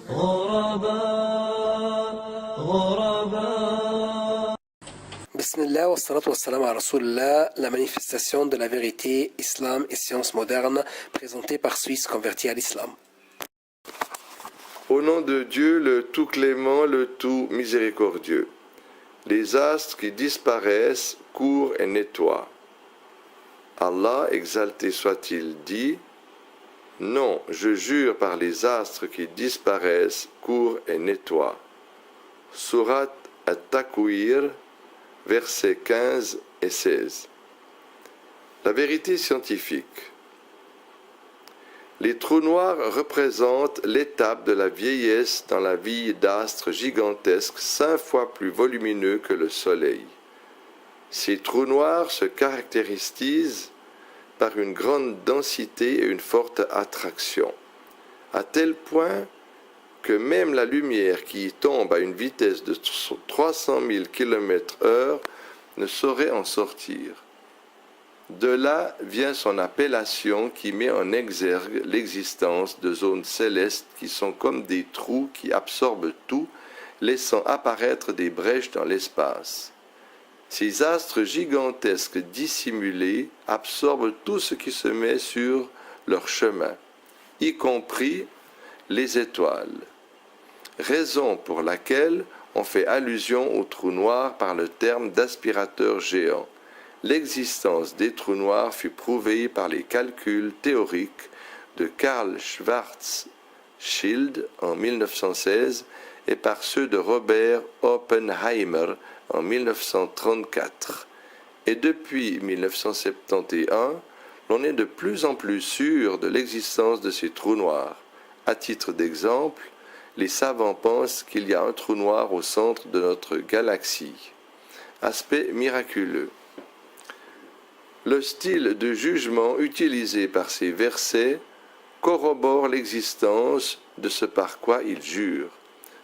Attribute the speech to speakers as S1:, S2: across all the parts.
S1: غرباء غرباء.
S2: Bismillah wa salatu wa salam à Rasulullah, la manifestation de la vérité, islam et sciences modernes, présentée par Suisse converti à l'islam.
S3: Au nom de Dieu, le tout clément, le tout miséricordieux. Les astres qui disparaissent courent et nettoient. Allah, exalté soit-il, dit: non, je jure par les astres qui disparaissent, courent et nettoient. Surat At-Takwir, versets 15 et 16. La vérité scientifique. Les trous noirs représentent l'étape de la vieillesse dans la vie d'astres gigantesques 5 fois plus volumineux que le Soleil. Ces trous noirs se caractérisent par une grande densité et une forte attraction, à tel point que même la lumière qui y tombe à une vitesse de 300 000 km/h ne saurait en sortir. De là vient son appellation qui met en exergue l'existence de zones célestes qui sont comme des trous qui absorbent tout, laissant apparaître des brèches dans l'espace. Ces astres gigantesques dissimulés absorbent tout ce qui se met sur leur chemin, y compris les étoiles. Raison pour laquelle on fait allusion aux trous noirs par le terme d'aspirateur géant. L'existence des trous noirs fut prouvée par les calculs théoriques de Karl Schwarzschild en 1916 et par ceux de Robert Oppenheimer en 1934. Et depuis 1971, l'on est de plus en plus sûr de l'existence de ces trous noirs. À titre d'exemple, les savants pensent qu'il y a un trou noir au centre de notre galaxie. Aspect miraculeux. Le style de jugement utilisé par ces versets corrobore l'existence de ce par quoi ils jurent.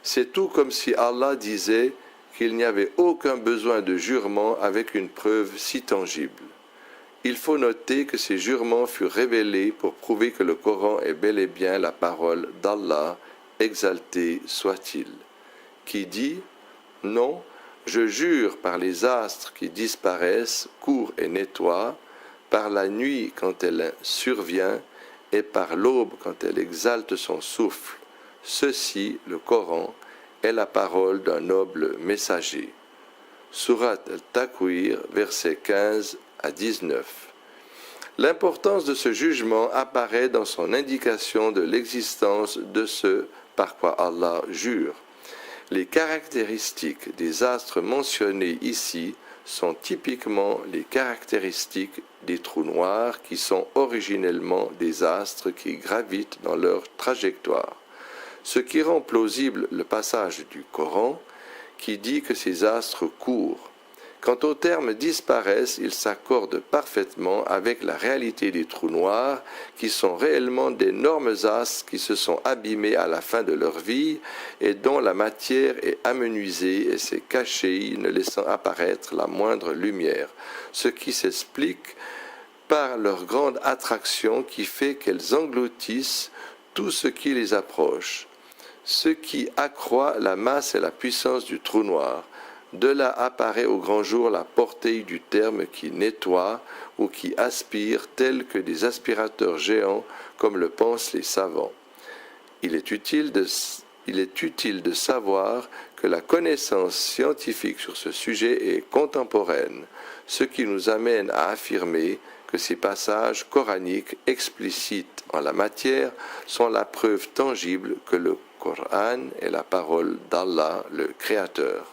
S3: C'est tout comme si Allah disait qu'il n'y avait aucun besoin de jurement avec une preuve si tangible. Il faut noter que ces jurements furent révélés pour prouver que le Coran est bel et bien la parole d'Allah, exalté soit-il, qui dit « Non, je jure par les astres qui disparaissent, courent et nettoient, par la nuit quand elle survient et par l'aube quand elle exalte son souffle. Ceci, le Coran, est la parole d'un noble messager. » Surat Al-Takwir, versets 15 à 19. L'importance de ce jugement apparaît dans son indication de l'existence de ce par quoi Allah jure. Les caractéristiques des astres mentionnés ici sont typiquement les caractéristiques des trous noirs qui sont originellement des astres qui gravitent dans leur trajectoire, ce qui rend plausible le passage du Coran qui dit que ces astres courent. Quant au terme disparaissent, il s'accorde parfaitement avec la réalité des trous noirs, qui sont réellement d'énormes astres qui se sont abîmés à la fin de leur vie et dont la matière est amenuisée et s'est cachée, ne laissant apparaître la moindre lumière, ce qui s'explique par leur grande attraction qui fait qu'elles engloutissent tout ce qui les approche, ce qui accroît la masse et la puissance du trou noir. De là apparaît au grand jour la portée du terme qui nettoie ou qui aspire, tel que des aspirateurs géants, comme le pensent les savants. Il est utile de savoir que la connaissance scientifique sur ce sujet est contemporaine, ce qui nous amène à affirmer que ces passages coraniques explicites en la matière sont la preuve tangible que le Coran est la parole d'Allah, le Créateur.